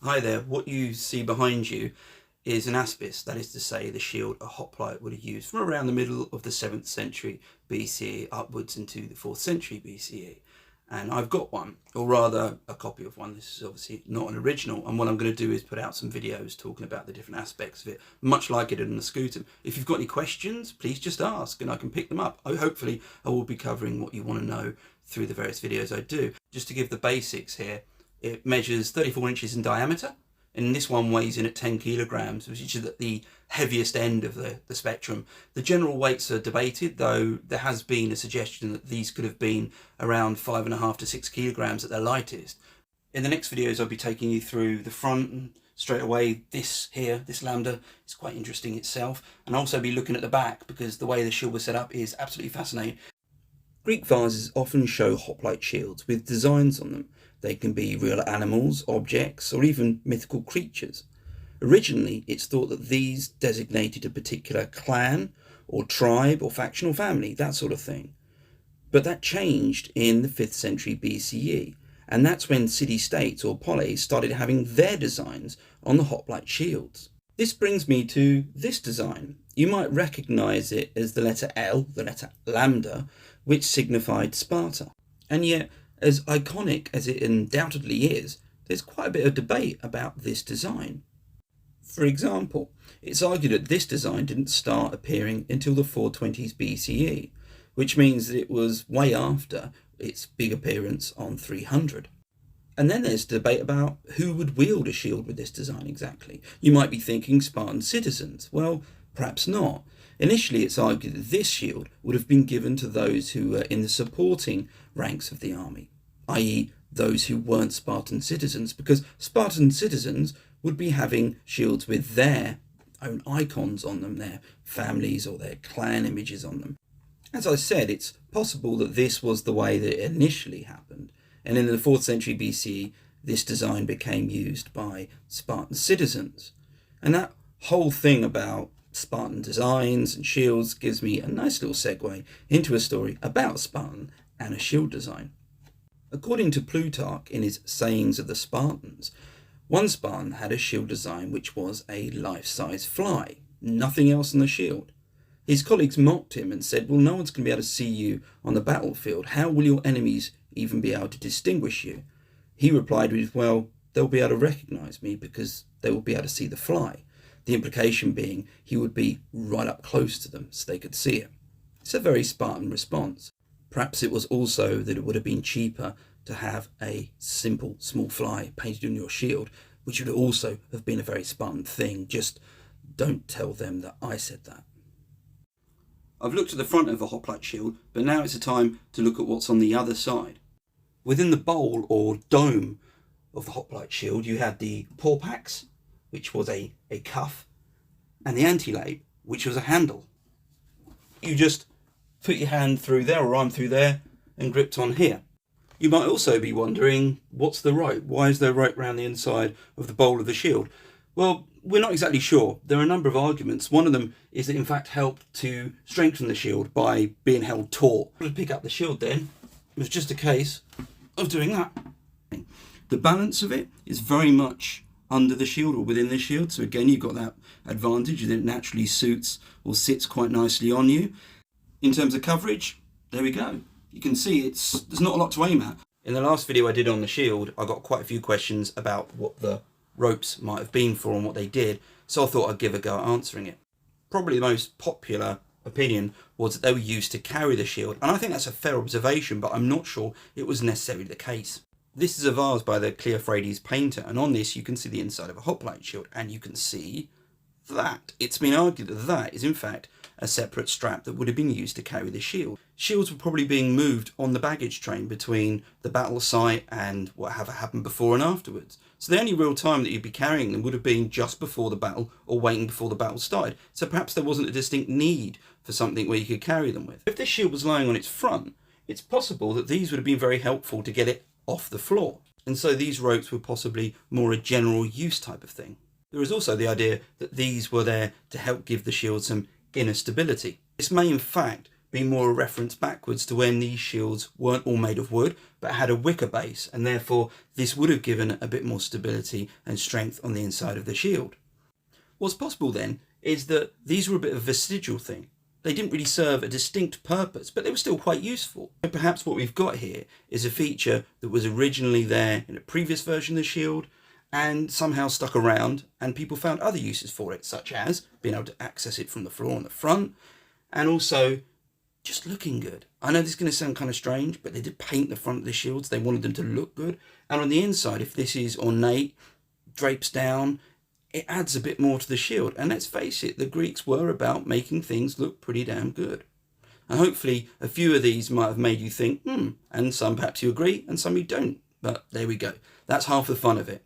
Hi there, what you see behind you is an aspis, that is to say the shield a hoplite would have used from around the middle of the 7th century BCE upwards into the 4th century BCE. And I've got one, or rather a copy of one. This is obviously not an original, and what I'm going to do is put out some videos talking about the different aspects of it, much like I did in the Scutum. If you've got any questions, please just ask and I can pick them up. Hopefully I will be covering what you want to know through the various videos I do. Just to give the basics here, it measures 34 inches in diameter, and this one weighs in at 10 kilograms, which is at the heaviest end of the spectrum. The general weights are debated, though there has been a suggestion that these could have been around 5.5 to 6 kilograms at their lightest. In the next videos, I'll be taking you through the front, and straight away this lambda is quite interesting itself, and I'll also be looking at the back because the way the shield was set up is absolutely fascinating. Greek vases often show hoplite shields with designs on them. They can be real animals, objects, or even mythical creatures. Originally, it's thought that these designated a particular clan, or tribe, or faction, or family, that sort of thing. But that changed in the 5th century BCE, and that's when city-states, or polis, started having their designs on the hoplite shields. This brings me to this design. You might recognise it as the letter L, the letter lambda, which signified Sparta. And yet, as iconic as it undoubtedly is, there's quite a bit of debate about this design. For example, it's argued that this design didn't start appearing until the 420s BCE, which means that it was way after its big appearance on 300. And then there's debate about who would wield a shield with this design exactly. You might be thinking Spartan citizens. Well, perhaps not. Initially, it's argued that this shield would have been given to those who were in the supporting ranks of the army, i.e. those who weren't Spartan citizens, because Spartan citizens would be having shields with their own icons on them, their families or their clan images on them. As I said, it's possible that this was the way that it initially happened, and in the 4th century BCE, this design became used by Spartan citizens. And that whole thing about Spartan designs and shields gives me a nice little segue into a story about Spartan and a shield design. According to Plutarch in his Sayings of the Spartans, one Spartan had a shield design which was a life-size fly, nothing else on the shield. His colleagues mocked him and said, well, no one's going to be able to see you on the battlefield. How will your enemies even be able to distinguish you? He replied with, well, they'll be able to recognise me because they will be able to see the fly. The implication being he would be right up close to them so they could see it. It's a very Spartan response. Perhaps it was also that it would have been cheaper to have a simple small fly painted on your shield, which would also have been a very Spartan thing. Just don't tell them that I said that. I've looked at the front of a hoplite shield, but now it's a time to look at what's on the other side. Within the bowl or dome of the hoplite shield, you had the porpax, which was a cuff, and the antilabe, which was a handle. You just put your hand through there, or arm through there, and gripped on here. You might also be wondering, what's the rope? Why is there rope around the inside of the bowl of the shield? Well, we're not exactly sure. There are a number of arguments. One of them is that it in fact helped to strengthen the shield by being held taut. To pick up the shield then, it was just a case of doing that. The balance of it is very much under the shield or within the shield. So again, you've got that advantage that it naturally suits or sits quite nicely on you. In terms of coverage, there we go. You can see there's not a lot to aim at. In the last video I did on the shield, I got quite a few questions about what the ropes might have been for and what they did, so I thought I'd give a go at answering it. Probably the most popular opinion was that they were used to carry the shield, and I think that's a fair observation, but I'm not sure it was necessarily the case. This is a vase by the Cleophrades painter, and on this you can see the inside of a hoplite shield, and you can see that. It's been argued that that is in fact a separate strap that would have been used to carry the shield. Shields were probably being moved on the baggage train between the battle site and whatever happened before and afterwards. So the only real time that you'd be carrying them would have been just before the battle or waiting before the battle started. So perhaps there wasn't a distinct need for something where you could carry them with. If this shield was lying on its front, it's possible that these would have been very helpful to get it off the floor. And so these ropes were possibly more a general use type of thing. There is also the idea that these were there to help give the shield some inner stability. This may in fact be more a reference backwards to when these shields weren't all made of wood but had a wicker base, and therefore this would have given a bit more stability and strength on the inside of the shield. What's possible then is that these were a bit of a vestigial thing. They didn't really serve a distinct purpose, but they were still quite useful. And perhaps what we've got here is a feature that was originally there in a previous version of the shield and somehow stuck around, and people found other uses for it, such as being able to access it from the floor on the front, and also just looking good. I know this is going to sound kind of strange, but they did paint the front of the shields. They wanted them to look good. And on the inside, if this is ornate, drapes down, it adds a bit more to the shield. And let's face it, the Greeks were about making things look pretty damn good. And hopefully a few of these might have made you think, and some perhaps you agree and some you don't. But there we go. That's half the fun of it.